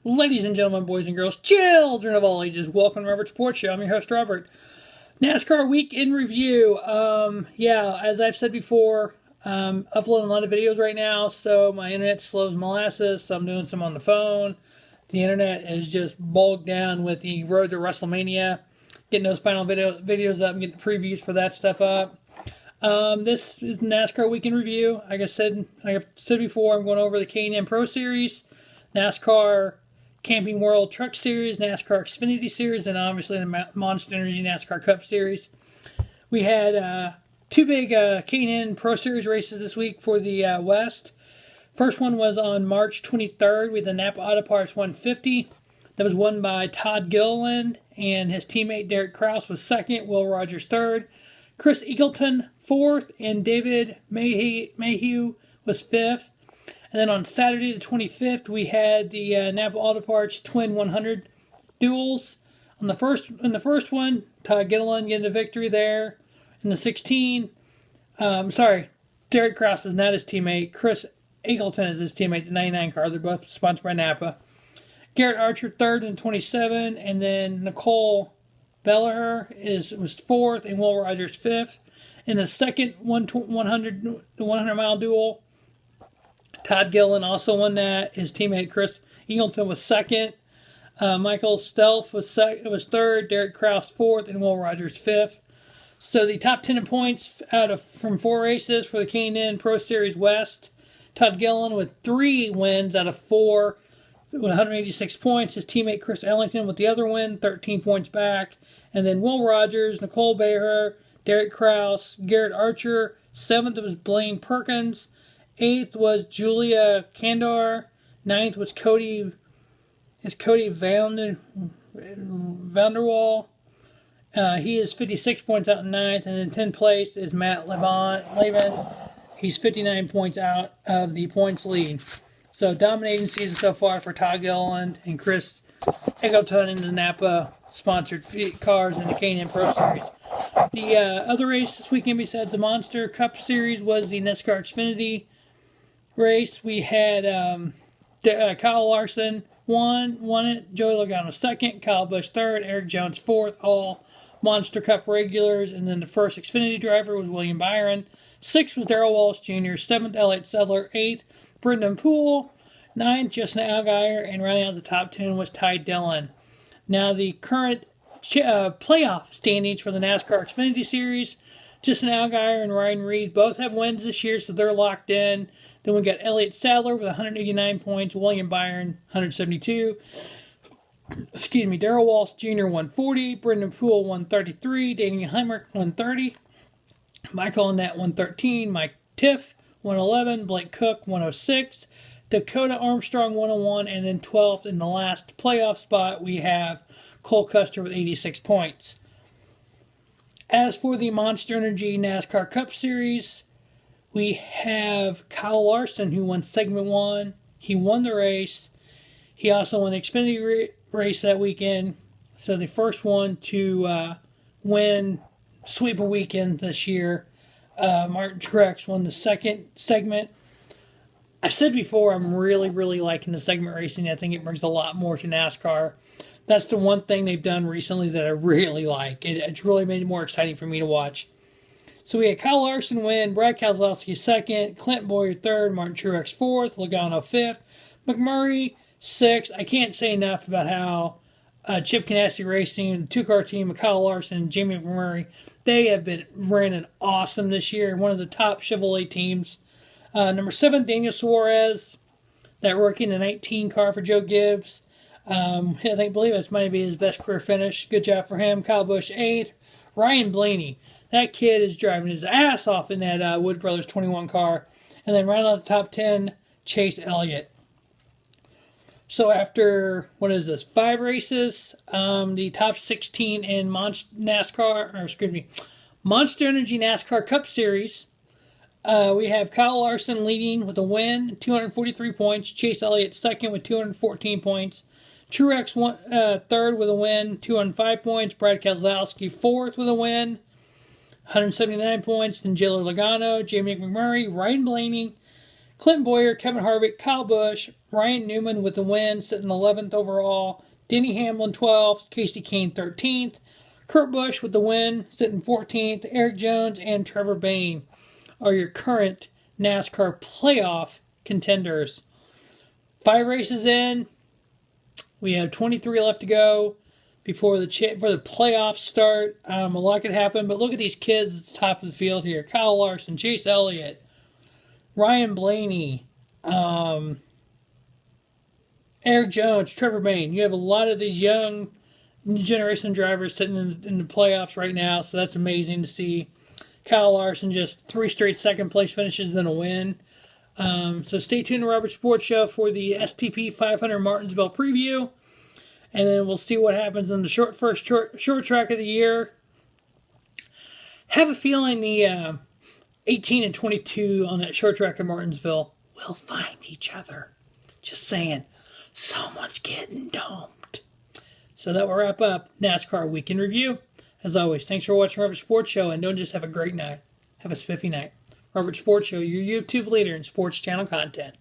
Ladies and gentlemen, boys and girls, children of all ages, welcome to Robert Sports Show. I'm your host, Robert. NASCAR Week in Review. As I've said before, uploading a lot of videos right now, so my internet slows molasses, so I'm doing some on the phone. The internet is just bogged down with the road to WrestleMania, getting those final videos up and getting the previews for that stuff up. This is NASCAR Week in Review. Like I've said before, I'm going over the K&N Pro Series, NASCAR Camping World Truck Series, NASCAR Xfinity Series, and obviously the Monster Energy NASCAR Cup Series. We had two big K&N Pro Series races this week for the West. First one was on March 23rd with the Napa Auto Parts 150. That was won by Todd Gilliland, and his teammate Derek Kraus was second, Will Rogers third, Chris Eagleton fourth, and David Mayhew was fifth. And then on Saturday the 25th, we had the Napa Auto Parts Twin 100 duels. In the first one, Todd Gilliland getting a victory there. In the 16, Derek Kraus is not his teammate. Chris Eagleton is his teammate, the 99 car. They're both sponsored by Napa. Garrett Archer third in 27, and then Nicole Bellaher was fourth, and Will Rogers fifth. In the second 100-mile duel, Todd Gilliland also won that. His teammate Chris Eagleton was second. Michael Stelf was third. Derek Kraus fourth, and Will Rogers fifth. So the top 10 in points from 4 races for the K&N Pro Series West. Todd Gilliland with 3 wins out of 4 with 186 points. His teammate Chris Ellington with the other win, 13 points back. And then Will Rogers, Nicole Bellaher, Derek Kraus, Garrett Archer. 7th was Blaine Perkins. 8th was Julia Kandar. 9th was Cody Vanderwall. He is 56 points out in 9th. And in 10th place is Matt Levin. He's 59 points out of the points lead. So dominating season so far for Todd Gilliland and Chris Eagleton in the Napa sponsored cars in the K&N Pro Series. The other race this weekend besides the Monster Cup Series was the NASCAR Xfinity race. We had Kyle Larson won it, Joey Logano second, Kyle Busch third, Eric Jones fourth, all Monster Cup regulars. And then the first Xfinity driver was William Byron. 6th was Darrell Wallace Jr., 7th Elliott Sadler, 8th Brendan Poole, 9th Justin Allgaier, and rounding out the top 10 was Ty Dillon. Now the current playoff standings for the NASCAR Xfinity Series, Justin Allgaier and Ryan Reed both have wins this year, so they're locked in. Then we got Elliott Sadler with 189 points, William Byron 172. Darrell Wallace Jr. 140, Brendan Poole 133, Daniel Hemrick 130, Michael Annett 113, Mike Tiff 111, Blake Cook 106, Dakota Armstrong 101, and then 12th in the last playoff spot we have Cole Custer with 86 points. As for the Monster Energy NASCAR Cup Series, we have Kyle Larson who won segment 1. He won the race. He also won the Xfinity race that weekend. So the first one to sweep a weekend this year. Martin Truex won the second segment. I said before, I'm really, really liking the segment racing. I think it brings a lot more to NASCAR. That's the one thing they've done recently that I really like. It's really made it more exciting for me to watch. So we had Kyle Larson win, Brad Keselowski second, Clint Boyer third, Martin Truex fourth, Logano fifth, McMurray sixth. I can't say enough about how Chip Ganassi Racing, the 2-car team of Kyle Larson and Jamie McMurray, they have been running awesome this year. One of the top Chevrolet teams. Number 7, Daniel Suarez, that rookie in the 19 car for Joe Gibbs. I believe this might be his best career finish. Good job for him. Kyle Busch 8th. Ryan Blaney, that kid is driving his ass off in that Wood Brothers 21 car. And then right on the top 10, Chase Elliott. So after, 5 races, the top 16 in Monster Energy NASCAR Cup Series, we have Kyle Larson leading with a win, 243 points. Chase Elliott second with 214 points. Truex third with a win, 205 points. Brad Keselowski fourth with a win, 179 points. Then Joey Logano, Jamie McMurray, Ryan Blaney, Clinton Boyer, Kevin Harvick, Kyle Busch, Ryan Newman with the win, sitting 11th overall. Denny Hamlin 12th, Casey Kane 13th. Kurt Busch with the win, sitting 14th. Eric Jones and Trevor Bayne are your current NASCAR playoff contenders. 5 races in. We have 23 left to go before the playoffs start. A lot could happen, but look at these kids at the top of the field here. Kyle Larson, Chase Elliott, Ryan Blaney, Eric Jones, Trevor Bayne. You have a lot of these young generation drivers sitting in the playoffs right now, so that's amazing to see. Kyle Larson just 3 straight second place finishes, then a win. So stay tuned to Robert Sports Show for the STP 500 Martinsville preview, and then we'll see what happens in the short track of the year. Have a feeling the 18 and 22 on that short track of Martinsville will find each other. Just saying, someone's getting dumped. So that will wrap up NASCAR Weekend Review. As always, thanks for watching Robert Sports Show, and don't just have a great night. Have a spiffy night. Robert Sports Show, your YouTube leader in sports channel content.